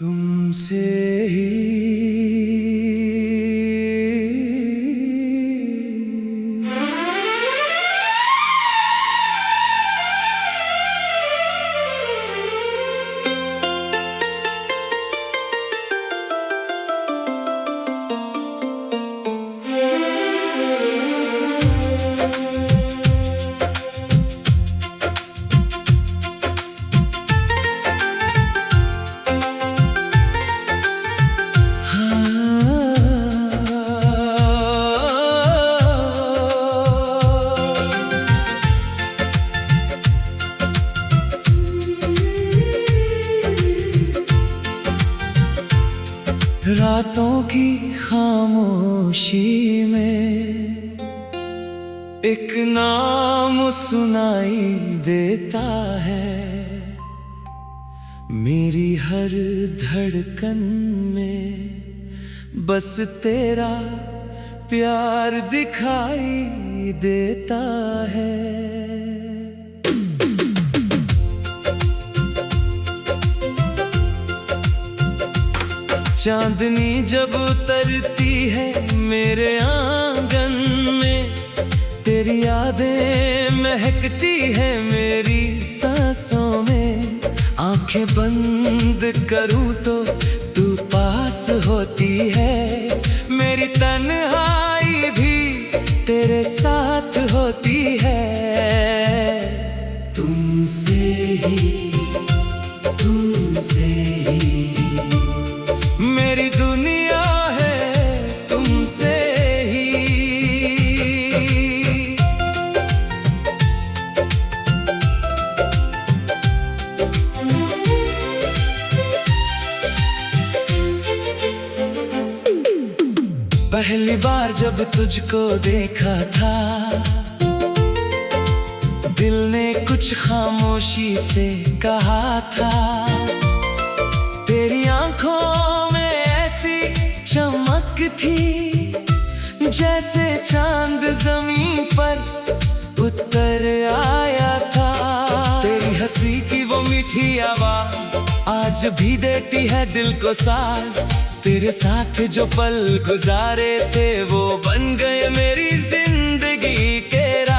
तुमसे ही रातों की खामोशी में एक नाम सुनाई देता है। मेरी हर धड़कन में बस तेरा प्यार दिखाई देता है। चांदनी जब उतरती है मेरे आंगन में, तेरी यादें महकती है मेरी सांसों में। आंखें बंद करूं तो तू पास होती है, मेरी तन्हाई भी तेरे साथ होती है। तुमसे ही मेरी दुनिया है, तुमसे ही। पहली बार जब तुझको देखा था, दिल ने कुछ खामोशी से कहा था। तेरी आंखों में ऐसी चमक थी जैसे चांद जमीन पर उतर आया था। तेरी हंसी की वो मीठी आवाज आज भी देती है दिल को साज। तेरे साथ जो पल गुजारे थे वो बन गए मेरी जिंदगी के राज।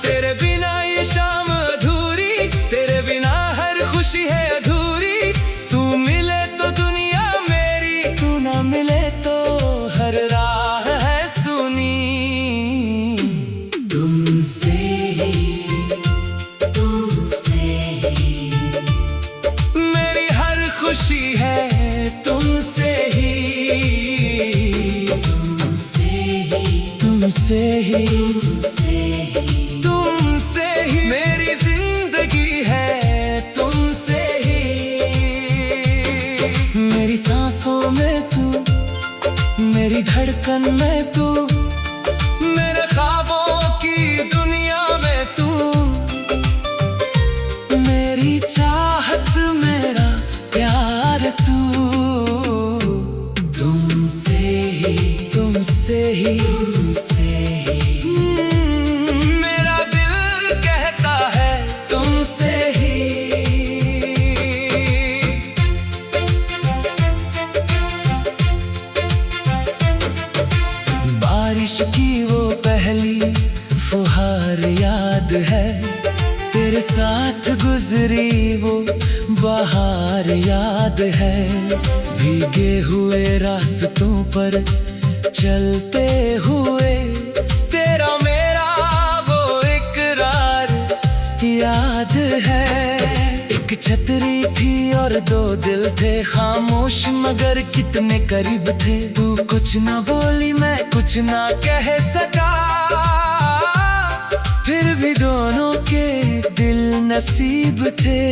तेरे बिना ये शाम अधूरी, तेरे बिना हर खुशी है अधूरी। तू मिले तो दुनिया मेरी, तू ना मिले तो हर राह है सुनी। तुमसे मेरी हर खुशी है, तुमसे ही तुमसे ही मेरी जिंदगी है, तुमसे ही। मेरी सांसों में तू, मेरी धड़कन में तू, मेरे ख्वाबों की दुनिया में तू। मेरी चाहत मेरा प्यार तू। तुमसे ही मेरा दिल कहता है तुमसे ही। बारिश की वो पहली फुहार याद है, तेरे साथ गुजरी वो बहार याद है। भीगे हुए रास्तों पर चलते हुए तेरा मेरा वो इकरार याद है। एक छतरी थी और दो दिल थे खामोश मगर कितने करीब थे। तू कुछ ना बोली, मैं कुछ ना कह सका, फिर भी दोनों के दिल नसीब थे।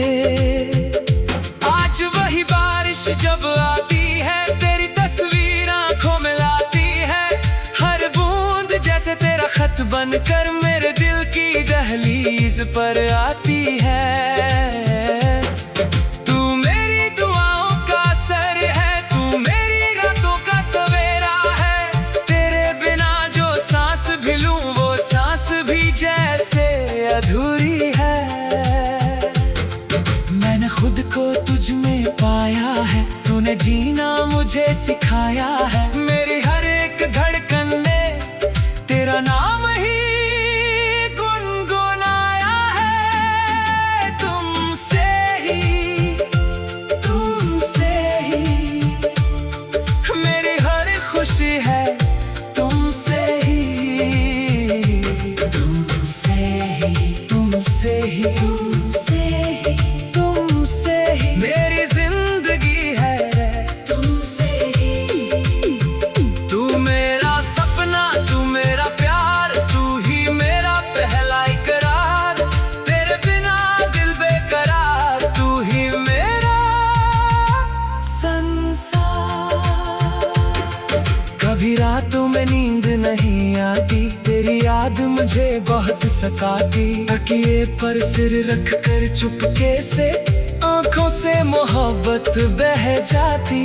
आज वही बारिश जब आती है, तेरी तस्वीर आंखों में लाती है। हर बूंद जैसे तेरा खत बनकर मेरे दिल की दहलीज पर आती है। तू मेरी दुआओं का असर है, तू मेरी रातों का सवेरा है। तेरे बिना जो सांस भी लूं वो सांस भी जैसे अधूरी है। मैंने खुद को तुझ में पाया है, तूने जीना मुझे सिखाया है। मेरी हर एक धड़कन ने तेरा नाम ही गुनगुनाया है। तुमसे ही मेरी हर खुशी है, तुमसे ही मेरी जिंदगी है, तुमसे ही। तू मेरा सपना, तू मेरा प्यार, तू ही मेरा पहला इकरार। तेरे बिना दिल बेकरार, तू ही मेरा संसार। कभी रातों में नींद नहीं आती, तेरी याद मुझे बहुत सताती। तकिए पर सिर रख कर चुपके से आंखों से मोहब्बत बह जाती।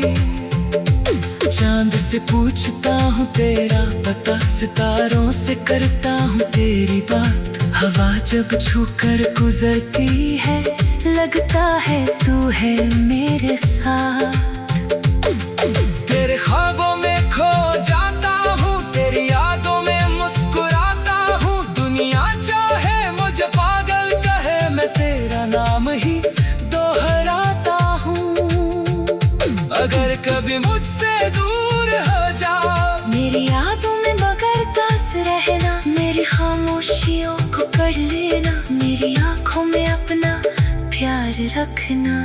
चांद से पूछता हूँ तेरा पता, सितारों से करता हूँ तेरी बात। हवा जब छूकर गुजरती है, लगता है तू है मेरे साथ। तेरे ख्वाबों में खो जाता हूँ, तेरी यादों में मुस्कुराता हूँ। दुनिया चाहे मुझे पागल कहे, मैं तेरा नाम ही दोहराता हूँ। अगर कभी मुझसे दूर हो जाओ, मेरी यादों में मगर दास रहना। मेरी खामोशियों को कर लेना, मेरी आंखों में अपना प्यार रखना।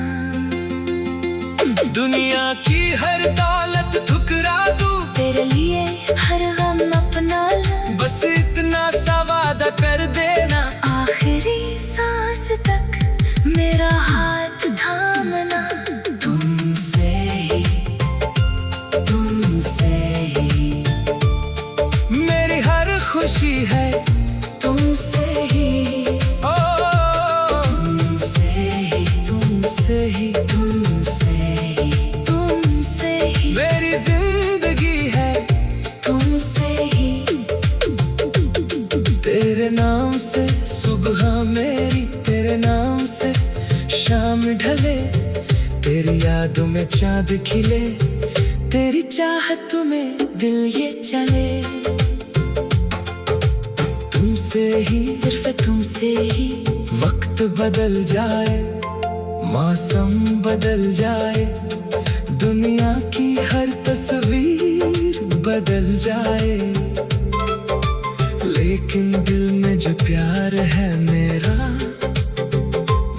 दुनिया की हर दौलत ठुकरा दूं, तेरे लिए हर गम अपना लूं। बस इतना सा वादा कर देना, आखिरी सांस तक मेरा हाथ थामना। तुमसे ही मेरी हर खुशी है, तुमसे ही। ओ तुमसे ही मेरी जिंदगी है, तुमसे ही। तेरे नाम से सुबह मेरी, तेरे नाम से शाम ढले। तेरी यादों में चांद खिले, तेरी चाहतों में दिल ये चले। तुमसे ही, सिर्फ तुमसे ही वक्त बदल जाए, मौसम बदल जाए, दुनिया की हर तस्वीर बदल जाए। लेकिन दिल में जो प्यार है मेरा,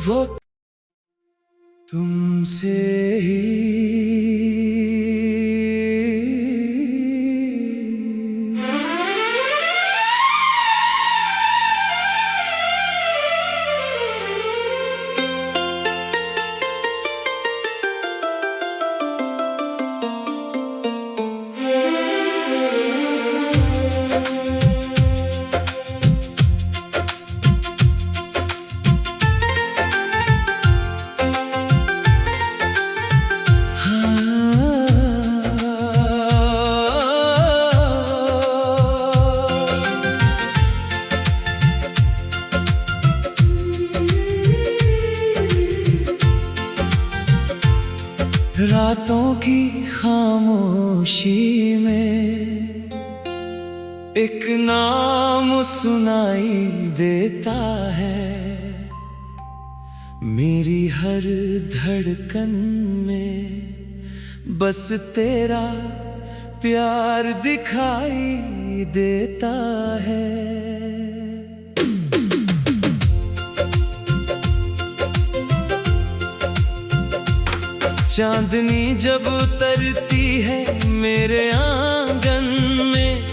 वो तुमसे ही। रातों की खामोशी में एक नाम सुनाई देता है। मेरी हर धड़कन में बस तेरा प्यार दिखाई देता है। चांदनी जब उतरती है मेरे आंगन में,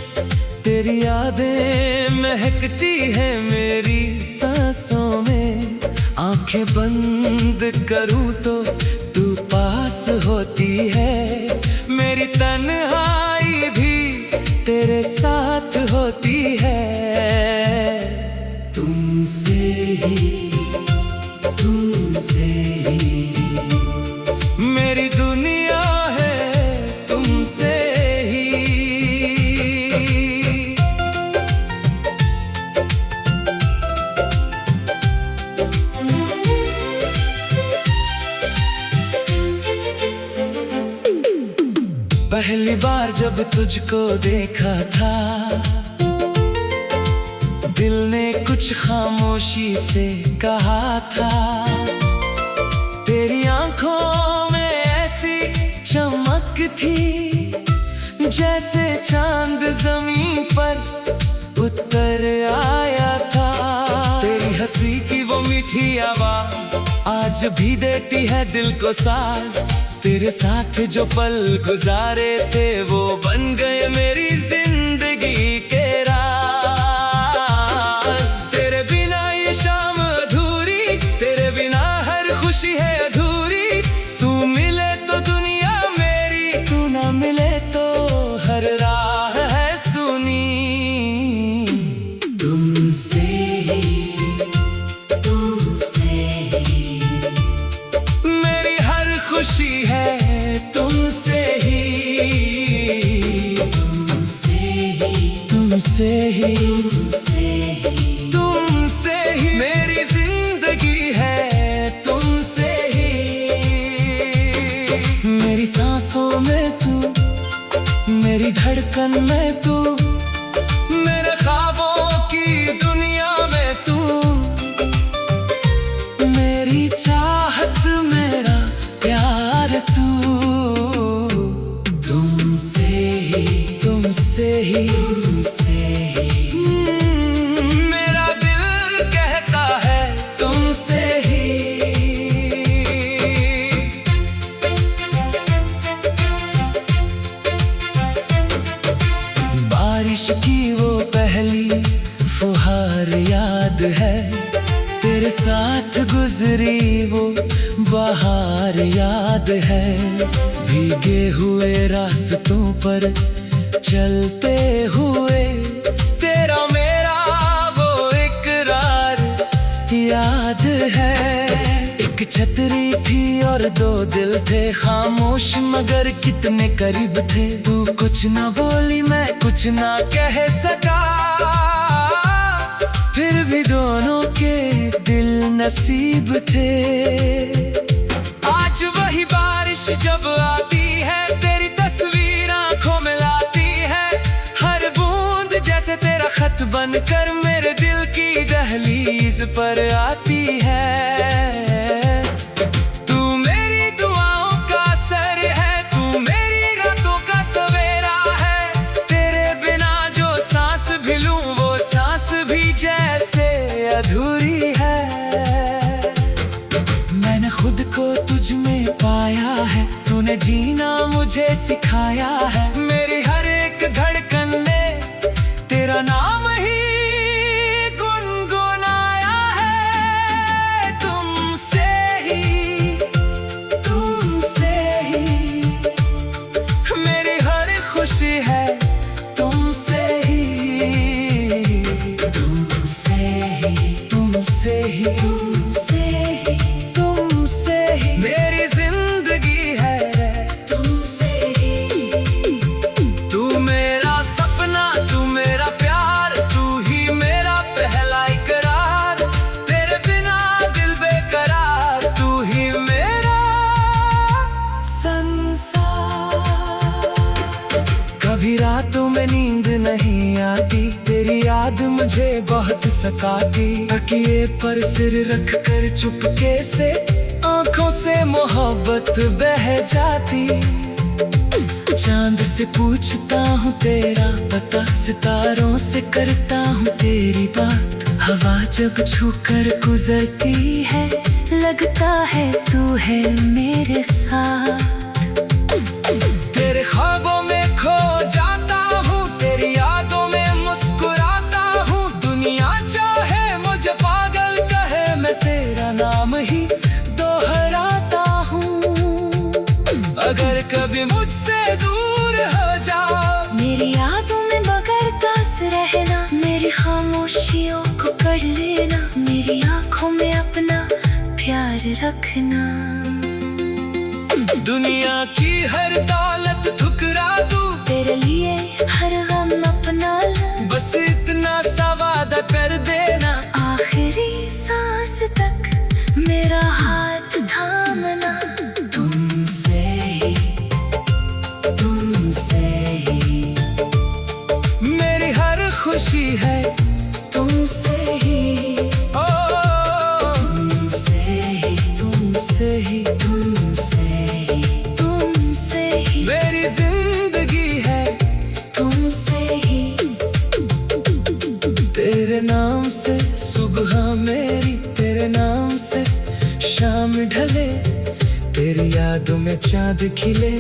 तेरी यादें महकती है मेरी सांसों में। आंखें बंद करूं तो तू पास होती है, मेरी तन्हाई भी तेरे साथ होती है। तुमसे ही मेरी दुनिया है, तुमसे ही। पहली बार जब तुझको देखा था, दिल ने कुछ खामोशी से कहा था। तेरी आंखों में ऐसी चमक थी, जैसे चांद जमीन पर उतर आया था। तेरी हंसी की वो मीठी आवाज आज भी देती है दिल को साज। तेरे साथ जो पल गुजारे थे, वो बन गए मेरी जिंदगी के राज। तेरे बिना ये शाम अधूरी, तेरे बिना हर खुशी है अधूरी। तू मिले तो दुनिया मेरी, तू ना मिले तो हर राह है सुनी। तुमसे मेरी हर खुशी है, तुमसे ही, तुमसे ही, तुमसे ही मेरी जिंदगी है, तुमसे ही। मेरी सांसों में तू, मेरी धड़कन में तू, मेरे ख्वाबों की दुनिया में तू, मेरी चाहत मेरा प्यार तू। तुमसे ही, तुमसे ही, तुमसे ही मेरा दिल कहता है, तुमसे ही। बारिश की वो पहली फुहार याद है, तेरे साथ गुजरी वो बहार याद है। भीगे हुए रास्तों पर चलते हुए, तेरा मेरा वो इकरार याद है। एक छतरी थी और दो दिल थे, खामोश मगर कितने करीब थे। तू कुछ ना बोली, मैं कुछ ना कह सका, फिर भी दोनों के दिल नसीब थे। आज वही बारिश जब आती है, तेरी तस्वीर आंखों में लाती है। हर बूंद जैसे तेरा खत बनकर मेरे दिल की दहलीज पर आती है। तू मेरी दुआओं का सर है, तू मेरी रातों का सवेरा है। तेरे बिना जो सांस भी लूं, वो सांस भी जैसे अधूरी है। मैंने खुद को तुझ में पाया है, तूने जीना मुझे सिखाया है। मेरी हर एक धड़कन ने तेरा नाम ही गुनगुनाया है। तुमसे ही, तुमसे ही मेरी हर खुशी है, तुमसे ही, तुमसे ही, तुमसे ही, तुमसे ही, तुमसे ही मेरी जिंदगी है, तुमसे ही। तू मेरा सपना, तू मेरा प्यार, तू ही मेरा पहला इकरार। तेरे बिना दिल बेकरार, तू ही मेरा संसार। कभी रातों में नींद नहीं आती, तेरी याद मुझे बहुत सताती। तकिए पर सिर रख कर चुपके से आंखों से मोहब्बत बह जाती। चांद से पूछता हूँ तेरा पता, सितारों से करता हूँ तेरी बात। हवा जब छूकर गुजरती है, लगता है तू है मेरे साथ। तेरे ख्वाबों में खो जाता हूँ, तेरी यादों में मुस्कुराता हूँ। दुनिया चाहे मुझे पागल कहे, मैं तेरा नाम ही दोहराता हूँ। अगर कभी मुझसे दूर हो जाओ, मेरी यादों में बगैर दास रहना। मेरी खामोशियों को कर लेना, मेरी आंखों में अपना प्यार रखना। दुनिया की हर दौलत ठुकरा दूं, तेरे लिए हर गम अपना लूं। बस इतना सा वादा कर देना, आखिरी सांस तक मेरा हाथ थामना। तुमसे ही, तुमसे तुमसे ही, तुमसे ही, तुमसे ही मेरी जिंदगी है, तुमसे ही। तेरे नाम से सुबह मेरी, तेरे नाम से शाम ढले, तेरी यादों में चांद खिले,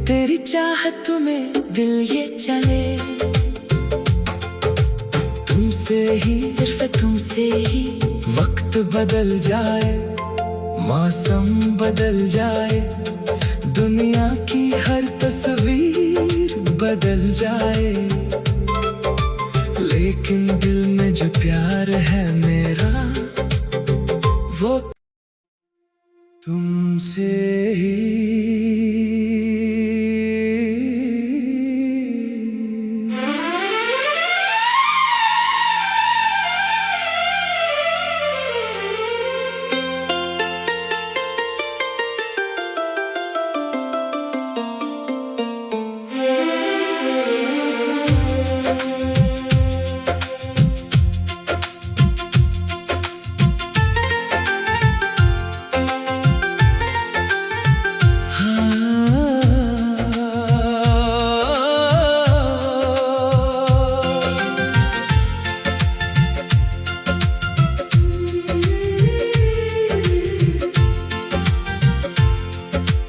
तेरी चाहत में दिल ये चले। तुमसे ही, सिर्फ तुमसे ही वक्त बदल जाए, मौसम बदल जाए, दुनिया की हर तस्वीर बदल जाए, लेकिन दिल में जो प्यार है मेरा, वो तुमसे ही।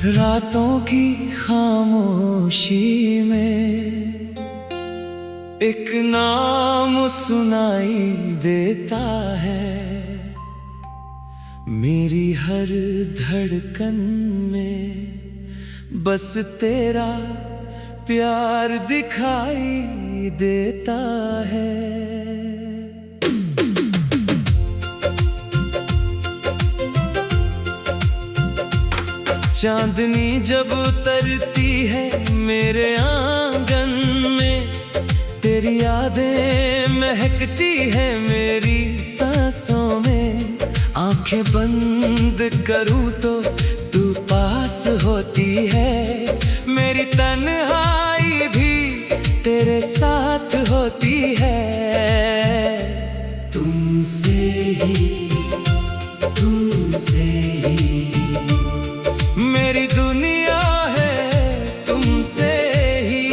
रातों की खामोशी में एक नाम सुनाई देता है, मेरी हर धड़कन में बस तेरा प्यार दिखाई देता है। चांदनी जब उतरती है मेरे आंगन में, तेरी यादें महकती है मेरी सांसों में। आंखें बंद करूं तो तू पास होती है, मेरी तन्हाई भी तेरे साथ होती है। तुमसे ही, तुमसे ही मेरी दुनिया है, तुमसे ही।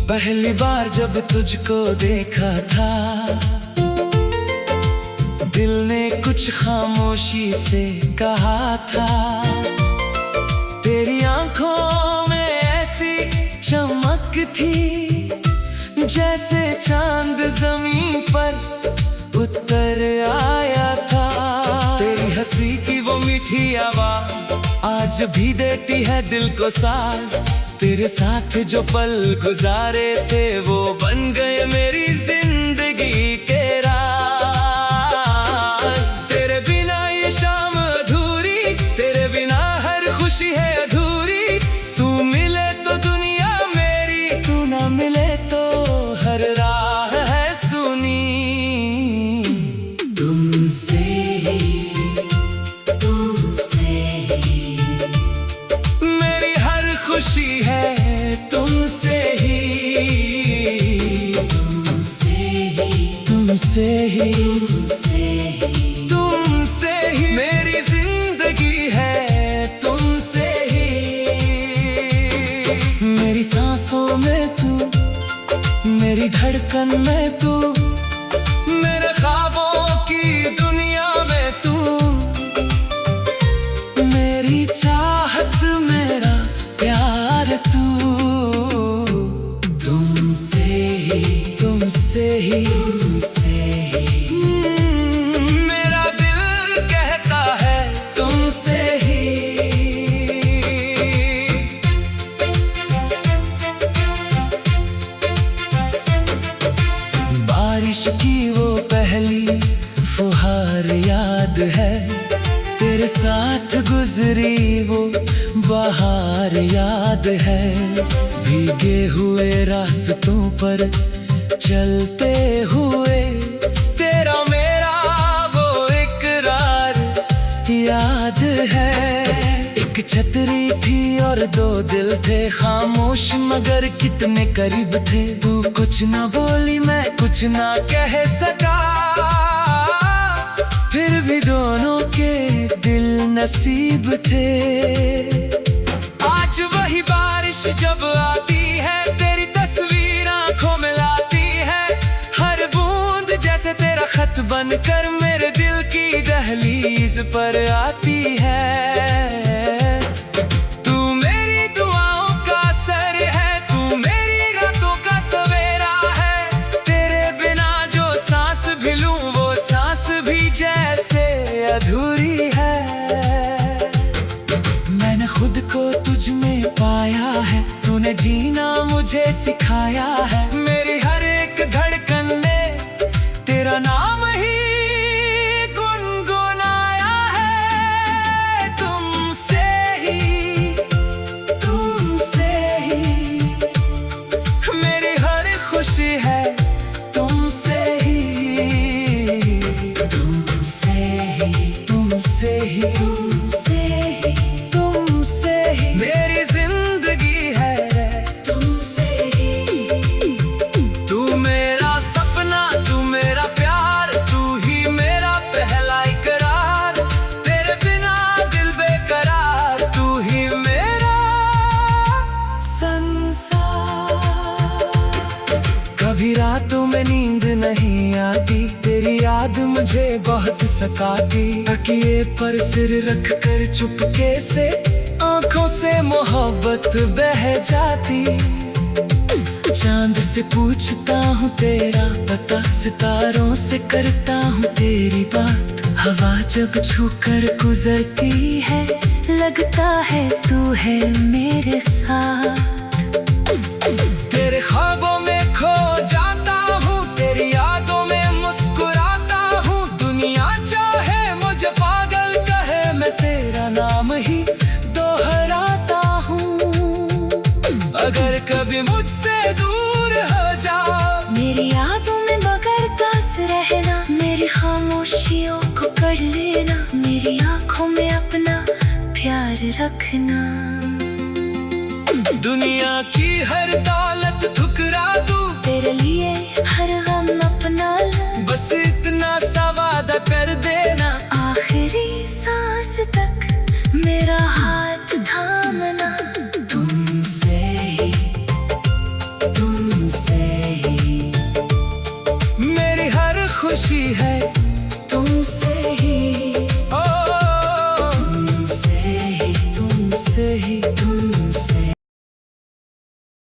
पहली बार जब तुझको देखा था, दिल ने कुछ खामोशी से कहा था, तेरी आंखों में ऐसी चमक थी जैसे चांद जमीन पर उतर आया था। तेरी हंसी की वो मीठी आवाज आज भी देती है दिल को साज, तेरे साथ जो पल गुजारे थे वो बन गए मेरी जिंदगी के राज। तेरे बिना ये शाम अधूरी, तेरे बिना हर खुशी है अधूरी, तू मिले तो दुनिया मेरी, तू ना मिले तो हर राह है सुनी। तुमसे ही, तुमसे ही मेरी हर खुशी है, तुमसे ही, तुमसे ही, तुमसे ही, तुमसे ही मेरी जिंदगी है, तुमसे ही। मेरी सांसों में तू, मेरी धड़कन में तू, मेरे ख्वाबों की दुनिया में तू, मेरी चाहत मेरा प्यार तू। तुमसे ही, तुमसे ही, तुमसे ही मेरा दिल कहता है, तुमसे ही। बारिश की वो पहली फुहार याद है, तेरे साथ गुजरी वो बहार याद है। भीगे हुए रास्तों पर चलते हुए तेरा मेरा वो इकरार याद है। एक छतरी थी और दो दिल थे खामोश मगर कितने करीब थे। तू कुछ ना बोली मैं कुछ ना कह सका, फिर भी दोनों के दिल नसीब थे। आज वही बारिश जब आती है तेरी तस्वीर आंखों में लाती है, हर बूंद जैसे तेरा खत बनकर मेरे दिल की दहलीज पर आती है। तू मेरी दुआओं का असर है, तू मेरी रातों का सवेरा है। तेरे बिना जो सांस भी लूं वो सांस भी जैसे अधूरी है। मैंने खुद को तुझ में पाया है, तूने जीना मुझे सिखाया है। मेरी हर एक धड़कन ने तेरा नाम ही गुनगुनाया है। तुमसे ही मेरी हर खुशी है, तुमसे ही मेरी जिंदगी है, तुमसे ही। तू मेरा सपना, तू मेरा प्यार, तू ही मेरा पहला इकरार। तेरे बिना दिल बेकरार, तू ही मेरा संसार। कभी रातों में नींद नहीं आती, तेरी याद मुझे बहुत सताती। तकिए पर सिर रख कर चुपके से आंखों से मोहब्बत बह जाती। चांद से पूछता हूँ तेरा पता, सितारों से करता हूँ तेरी बात। हवा जब छूकर गुजरती है लगता है तू है मेरे साथ। तेरे ख्वाबों में खो जाता हूँ, तेरी यादों में मुस्कुराता हूँ। दुनिया चाहे मुझे पागल कहे, मैं तेरा नाम ही दोहराता हूँ। अगर कभी मुझसे दूर हो जाओ, मेरी यादों में मगर दास रहना। मेरी खामोशियों को पढ़ लेना, मेरी आंखों में अपना प्यार रखना। दुनिया की हर दौलत ठुकरा दूं, तेरे लिए हर गम अपना लूं। बस इतना सा वादा कर देना, आखिरी सांस तक मेरा हाथ थामना। तुमसे ही मेरी हर खुशी है, तुमसे ही।